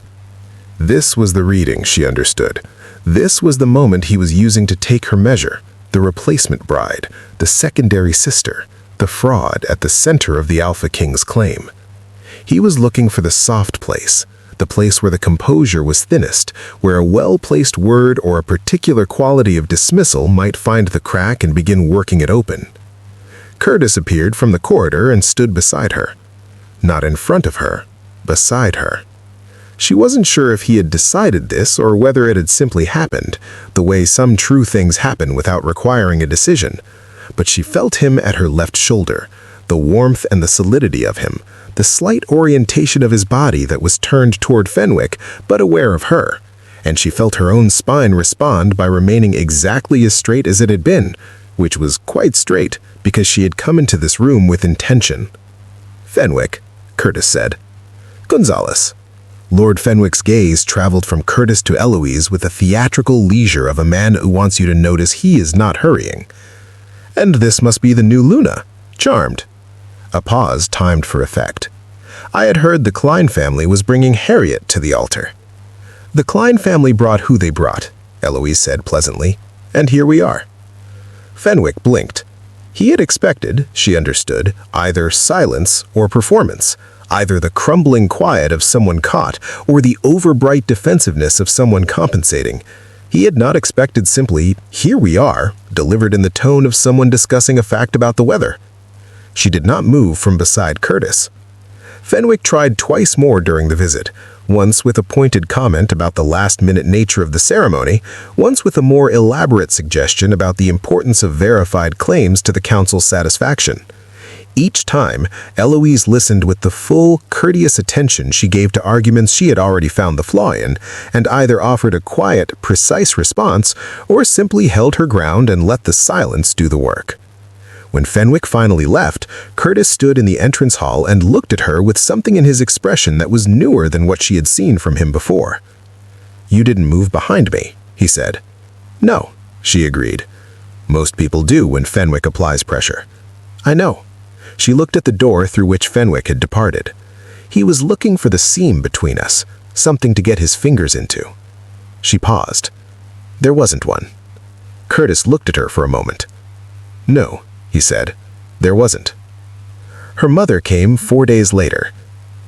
This was the reading, she understood. This was the moment he was using to take her measure, the replacement bride, the secondary sister, the fraud at the center of the Alpha King's claim. He was looking for the soft place, the place where the composure was thinnest, where a well-placed word or a particular quality of dismissal might find the crack and begin working it open. Curtis appeared from the corridor and stood beside her. Not in front of her, beside her. She wasn't sure if he had decided this or whether it had simply happened, the way some true things happen without requiring a decision. But she felt him at her left shoulder, the warmth and the solidity of him, the slight orientation of his body that was turned toward Fenwick but aware of her. And she felt her own spine respond by remaining exactly as straight as it had been, which was quite straight because she had come into this room with intention. "Fenwick," Curtis said. "Gonzalez." Lord Fenwick's gaze traveled from Curtis to Eloise with the theatrical leisure of a man who wants you to notice he is not hurrying. "And this must be the new Luna. Charmed." A pause timed for effect. "I had heard the Kline family was bringing Harriet to the altar." "The Kline family brought who they brought," Eloise said pleasantly, "and here we are." Fenwick blinked. He had expected, she understood, either silence or performance, either the crumbling quiet of someone caught or the overbright defensiveness of someone compensating. He had not expected simply, "Here we are," delivered in the tone of someone discussing a fact about the weather. She did not move from beside Curtis. Fenwick tried twice more during the visit, once with a pointed comment about the last-minute nature of the ceremony, once with a more elaborate suggestion about the importance of verified claims to the council's satisfaction. Each time, Eloise listened with the full, courteous attention she gave to arguments she had already found the flaw in, and either offered a quiet, precise response or simply held her ground and let the silence do the work. When Fenwick finally left, Curtis stood in the entrance hall and looked at her with something in his expression that was newer than what she had seen from him before. "You didn't move behind me," he said. "No," she agreed. Most people do when Fenwick applies pressure. "I know." She looked at the door through which Fenwick had departed. He was looking for the seam between us, something to get his fingers into. She paused. There wasn't one. Curtis looked at her for a moment. "No," he said, "there wasn't." Her mother came 4 days later.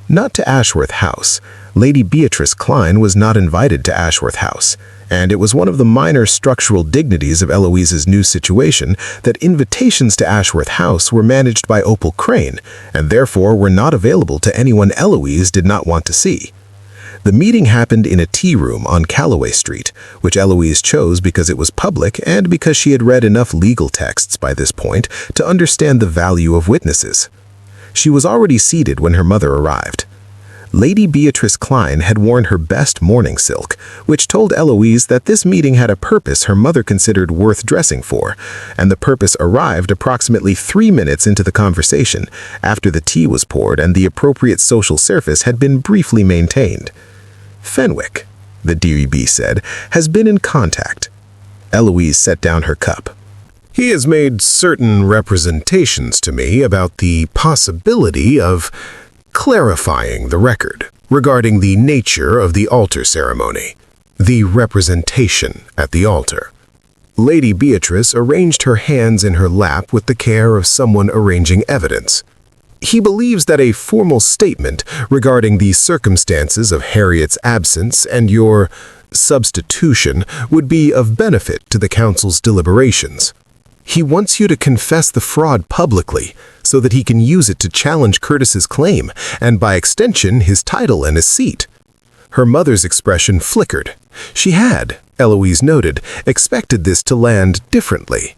Not to Ashworth House. Lady Beatrice Kline was not invited to Ashworth House, and it was one of the minor structural dignities of Eloise's new situation that invitations to Ashworth House were managed by Opal Crane, and therefore were not available to anyone Eloise did not want to see. The meeting happened in a tea room on Calloway Street, which Eloise chose because it was public and because she had read enough legal texts by this point to understand the value of witnesses. She was already seated when her mother arrived. Lady Beatrice Kline had worn her best mourning silk, which told Eloise that this meeting had a purpose her mother considered worth dressing for, and the purpose arrived approximately 3 minutes into the conversation, after the tea was poured and the appropriate social surface had been briefly maintained. "Fenwick," the DB said, "has been in contact." Eloise set down her cup. "He has made certain representations to me about the possibility of clarifying the record regarding the nature of the altar ceremony, the representation at the altar." Lady Beatrice arranged her hands in her lap with the care of someone arranging evidence. "He believes that a formal statement regarding the circumstances of Harriet's absence and your substitution would be of benefit to the council's deliberations. He wants you to confess the fraud publicly so that he can use it to challenge Curtis's claim, and by extension, his title and his seat." Her mother's expression flickered. She had, Eloise noted, expected this to land differently.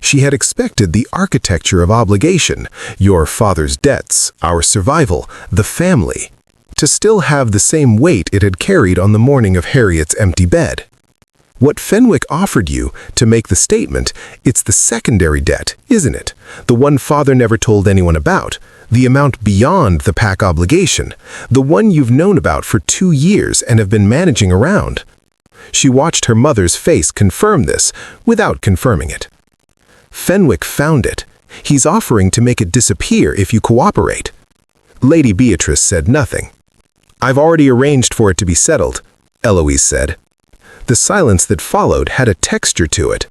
She had expected the architecture of obligation, your father's debts, our survival, the family, to still have the same weight it had carried on the morning of Harriet's empty bed. What Fenwick offered you to make the statement, it's the secondary debt, isn't it? The one father never told anyone about, the amount beyond the PAC obligation, the one you've known about for 2 years and have been managing around. She watched her mother's face confirm this, without confirming it. "Fenwick found it. He's offering to make it disappear if you cooperate." Lady Beatrice said nothing. "I've already arranged for it to be settled," Eloise said. The silence that followed had a texture to it.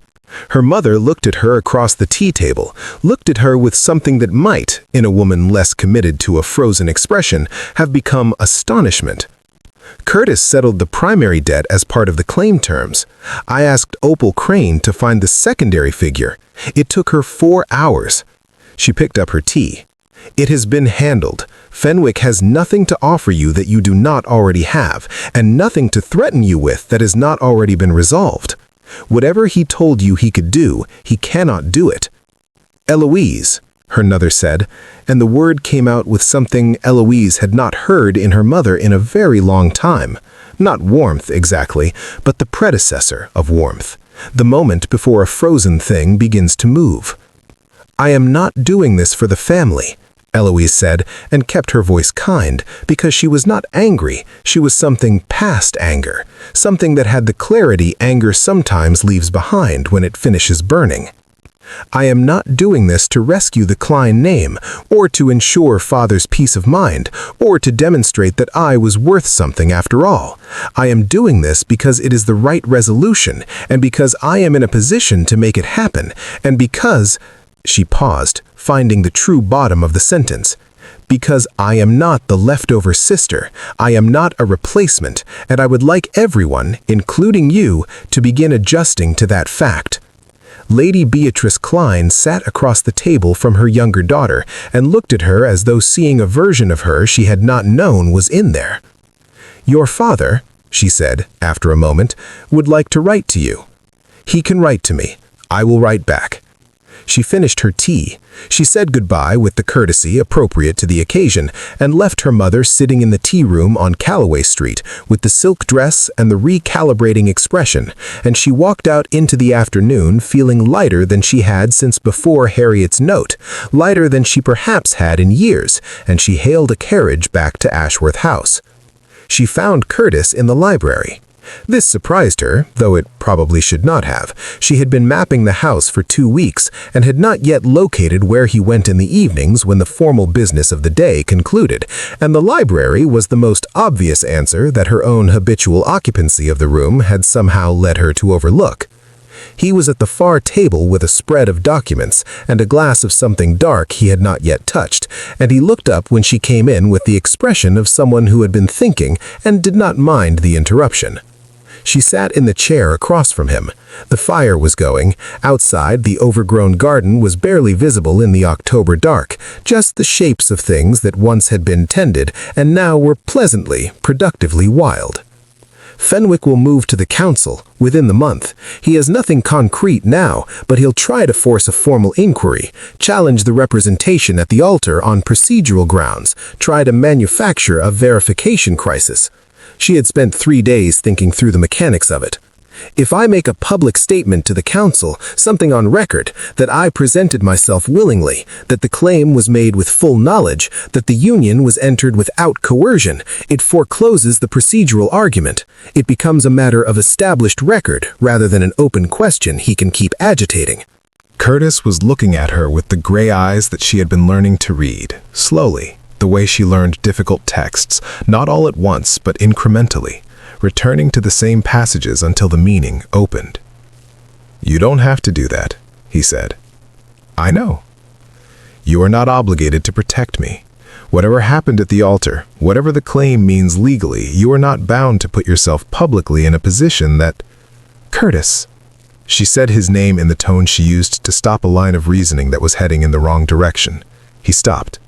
Her mother looked at her across the tea table, looked at her with something that might, in a woman less committed to a frozen expression, have become astonishment. "Curtis settled the primary debt as part of the claim terms. I asked Opal Crane to find the secondary figure. It took her 4 hours. She picked up her tea. "It has been handled. Fenwick has nothing to offer you that you do not already have, and nothing to threaten you with that has not already been resolved. Whatever he told you he could do, he cannot do it." "Eloise," her mother said, and the word came out with something Eloise had not heard in her mother in a very long time. Not warmth exactly, but the predecessor of warmth. The moment before a frozen thing begins to move. "I am not doing this for the family," Eloise said, and kept her voice kind, because she was not angry, she was something past anger, something that had the clarity anger sometimes leaves behind when it finishes burning. "I am not doing this to rescue the Kline name, or to ensure father's peace of mind, or to demonstrate that I was worth something after all. I am doing this because it is the right resolution, and because I am in a position to make it happen, and because—" She paused, finding the true bottom of the sentence. "Because I am not the leftover sister, I am not a replacement, and I would like everyone, including you, to begin adjusting to that fact." Lady Beatrice Kline sat across the table from her younger daughter and looked at her as though seeing a version of her she had not known was in there. "Your father," she said, after a moment, "would like to write to you. He can write to me. I will write back." She finished her tea. She said goodbye with the courtesy appropriate to the occasion and left her mother sitting in the tea room on Calloway Street with the silk dress and the recalibrating expression, and she walked out into the afternoon feeling lighter than she had since before Harriet's note, lighter than she perhaps had in years, and she hailed a carriage back to Ashworth House. She found Curtis in the library. This surprised her, though it probably should not have. She had been mapping the house for 2 weeks and had not yet located where he went in the evenings when the formal business of the day concluded, and the library was the most obvious answer that her own habitual occupancy of the room had somehow led her to overlook. He was at the far table with a spread of documents and a glass of something dark he had not yet touched, and he looked up when she came in with the expression of someone who had been thinking and did not mind the interruption. She sat in the chair across from him. The fire was going. Outside, the overgrown garden was barely visible in the October dark, just the shapes of things that once had been tended and now were pleasantly, productively wild. "Fenwick will move to the council within the month. He has nothing concrete now, but he'll try to force a formal inquiry, challenge the representation at the altar on procedural grounds, try to manufacture a verification crisis." She had spent 3 days thinking through the mechanics of it. "If I make a public statement to the council, something on record, that I presented myself willingly, that the claim was made with full knowledge, that the union was entered without coercion, it forecloses the procedural argument. It becomes a matter of established record rather than an open question he can keep agitating." Curtis was looking at her with the gray eyes that she had been learning to read, slowly, the way she learned difficult texts, not all at once but incrementally, returning to the same passages until the meaning opened. "You don't have to do that," he said. "I know. You are not obligated to protect me. Whatever happened at the altar, whatever the claim means legally, you are not bound to put yourself publicly in a position that—" "Curtis." She said his name in the tone she used to stop a line of reasoning that was heading in the wrong direction. He stopped.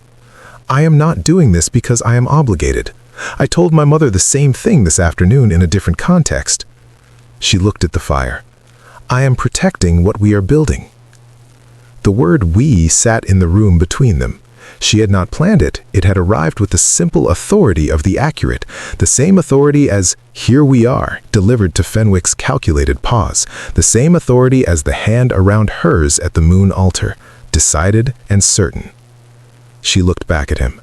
"I am not doing this because I am obligated. I told my mother the same thing this afternoon in a different context." She looked at the fire. "I am protecting what we are building." The word "we" sat in the room between them. She had not planned it. It had arrived with the simple authority of the accurate, the same authority as "here we are," delivered to Fenwick's calculated pause, the same authority as the hand around hers at the moon altar, decided and certain. She looked back at him.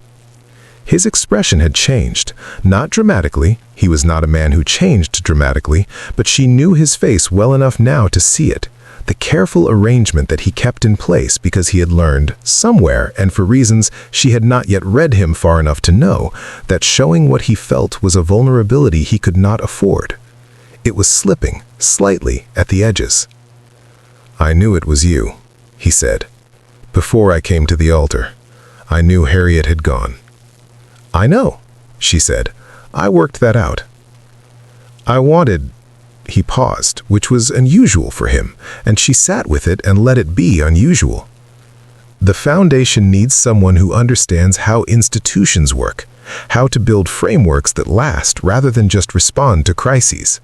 His expression had changed, not dramatically. He was not a man who changed dramatically, but she knew his face well enough now to see it. The careful arrangement that he kept in place because he had learned, somewhere and for reasons she had not yet read him far enough to know, that showing what he felt was a vulnerability he could not afford. It was slipping, slightly, at the edges. "I knew it was you," he said. "Before I came to the altar. I knew Harriet had gone." "I know," she said. "I worked that out." "I wanted—" He paused, which was unusual for him, and she sat with it and let it be unusual. The foundation needs someone who understands how institutions work, how to build frameworks that last rather than just respond to crises.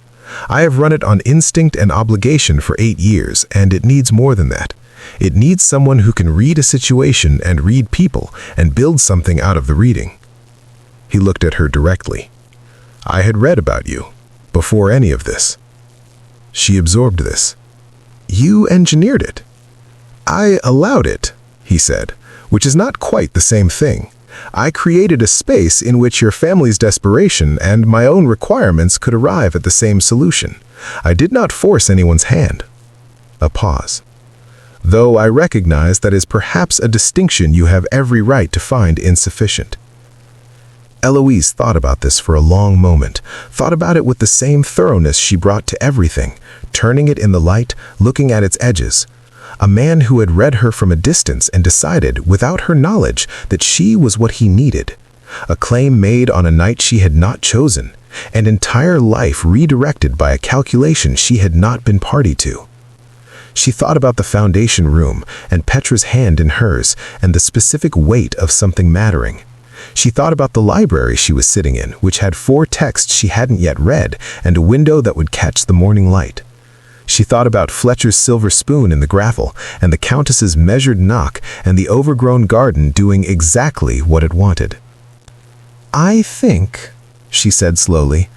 I have run it on instinct and obligation for 8 years, and it needs more than that. It needs someone who can read a situation and read people and build something out of the reading. He looked at her directly. I had read about you, before any of this. She absorbed this. You engineered it. I allowed it, he said, which is not quite the same thing. I created a space in which your family's desperation and my own requirements could arrive at the same solution. I did not force anyone's hand. A pause. Though I recognize that is perhaps a distinction you have every right to find insufficient. Eloise thought about this for a long moment, thought about it with the same thoroughness she brought to everything, turning it in the light, looking at its edges. A man who had read her from a distance and decided, without her knowledge, that she was what he needed. A claim made on a night she had not chosen, an entire life redirected by a calculation she had not been party to. She thought about the foundation room and Petra's hand in hers and the specific weight of something mattering. She thought about the library she was sitting in, which had 4 texts she hadn't yet read and a window that would catch the morning light. She thought about Fletcher's silver spoon in the gravel and the Countess's measured knock and the overgrown garden doing exactly what it wanted. I think, she said slowly,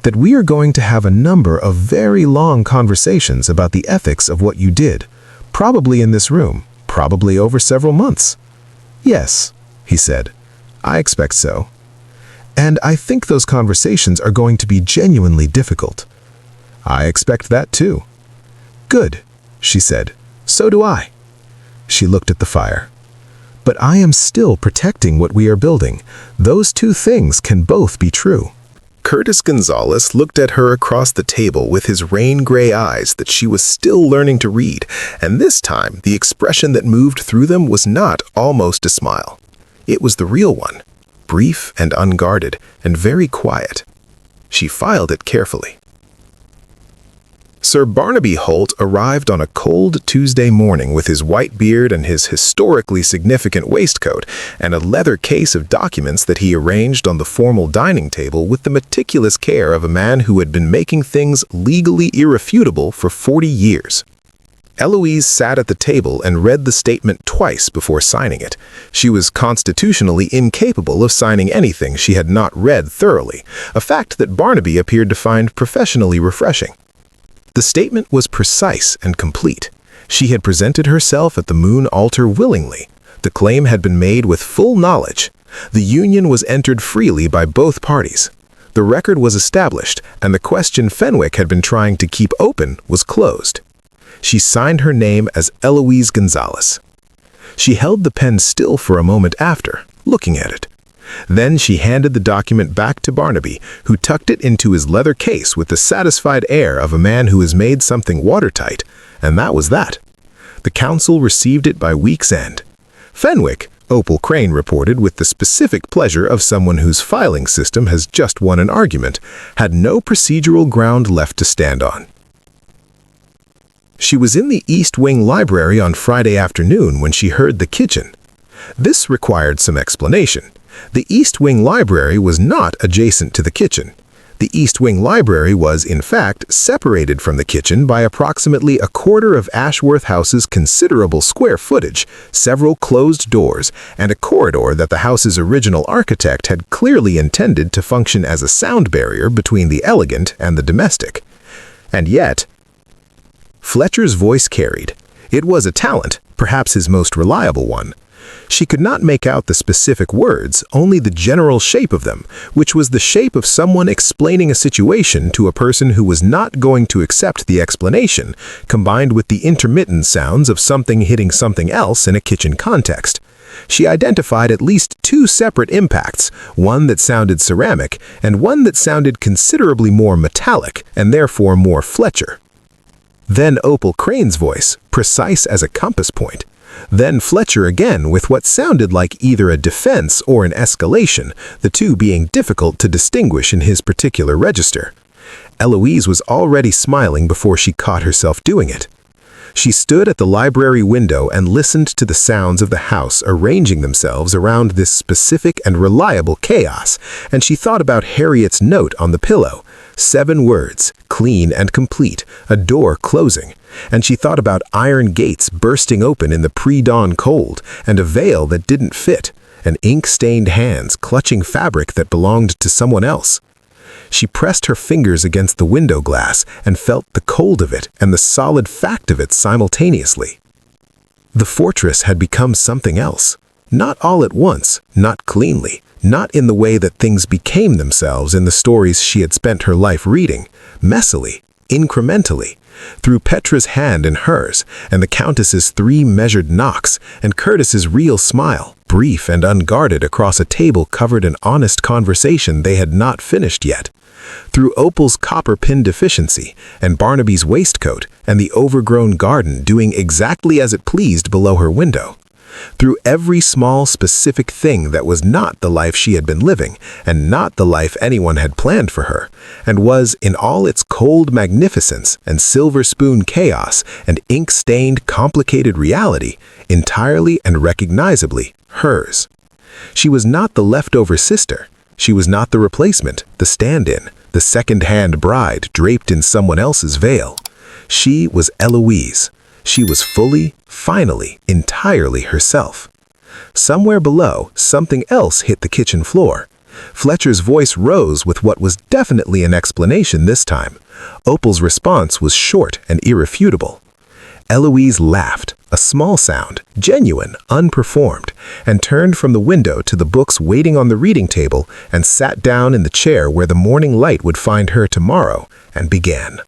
that we are going to have a number of very long conversations about the ethics of what you did, probably in this room, probably over several months. Yes, he said, I expect so. And I think those conversations are going to be genuinely difficult. I expect that too. Good, she said. So do I. She looked at the fire. But I am still protecting what we are building. Those 2 things can both be true. Curtis Gonzalez looked at her across the table with his rain-gray eyes that she was still learning to read, and this time the expression that moved through them was not almost a smile. It was the real one, brief and unguarded, and very quiet. She filed it carefully. Sir Barnaby Holt arrived on a cold Tuesday morning with his white beard and his historically significant waistcoat and a leather case of documents that he arranged on the formal dining table with the meticulous care of a man who had been making things legally irrefutable for 40 years. Eloise sat at the table and read the statement twice before signing it. She was constitutionally incapable of signing anything she had not read thoroughly, a fact that Barnaby appeared to find professionally refreshing. The statement was precise and complete. She had presented herself at the Moon altar willingly. The claim had been made with full knowledge. The union was entered freely by both parties. The record was established, and the question Fenwick had been trying to keep open was closed. She signed her name as Eloise Gonzalez. She held the pen still for a moment after, looking at it. Then she handed the document back to Barnaby, who tucked it into his leather case with the satisfied air of a man who has made something watertight, and that was that. The council received it by week's end. Fenwick, Opal Crane reported with the specific pleasure of someone whose filing system has just won an argument, had no procedural ground left to stand on. She was in the East Wing Library on Friday afternoon when she heard the kitchen. This required some explanation. The East Wing Library was not adjacent to the kitchen. The East Wing Library was, in fact, separated from the kitchen by approximately a quarter of Ashworth House's considerable square footage, several closed doors, and a corridor that the house's original architect had clearly intended to function as a sound barrier between the elegant and the domestic. And yet, Fletcher's voice carried. It was a talent, perhaps his most reliable one. She could not make out the specific words, only the general shape of them, which was the shape of someone explaining a situation to a person who was not going to accept the explanation, combined with the intermittent sounds of something hitting something else in a kitchen context. She identified at least 2 separate impacts, one that sounded ceramic and one that sounded considerably more metallic and therefore more Fletcher. Then Opal Crane's voice, precise as a compass point. Then Fletcher again with what sounded like either a defense or an escalation, the 2 being difficult to distinguish in his particular register. Eloise was already smiling before she caught herself doing it. She stood at the library window and listened to the sounds of the house arranging themselves around this specific and reliable chaos, and she thought about Harriet's note on the pillow. 7 words, clean and complete, a door closing. And she thought about iron gates bursting open in the pre-dawn cold, and a veil that didn't fit, and ink-stained hands clutching fabric that belonged to someone else. She pressed her fingers against the window glass and felt the cold of it and the solid fact of it simultaneously. The fortress had become something else. Not all at once, not cleanly, not in the way that things became themselves in the stories she had spent her life reading, messily, incrementally, through Petra's hand in hers, and the Countess's 3 measured knocks, and Curtis's real smile, brief and unguarded across a table covered in honest conversation they had not finished yet. Through Opal's copper pin deficiency, and Barnaby's waistcoat, and the overgrown garden doing exactly as it pleased below her window. Through every small specific thing that was not the life she had been living, and not the life anyone had planned for her, and was, in all its cold magnificence and silver spoon chaos and ink-stained complicated reality, entirely and recognizably hers. She was not the leftover sister. She was not the replacement, the stand-in, the second-hand bride draped in someone else's veil. She was Eloise. She was fully, finally, entirely herself. Somewhere below, something else hit the kitchen floor. Fletcher's voice rose with what was definitely an explanation this time. Opal's response was short and irrefutable. Eloise laughed, a small sound, genuine, unperformed, and turned from the window to the books waiting on the reading table and sat down in the chair where the morning light would find her tomorrow, and began.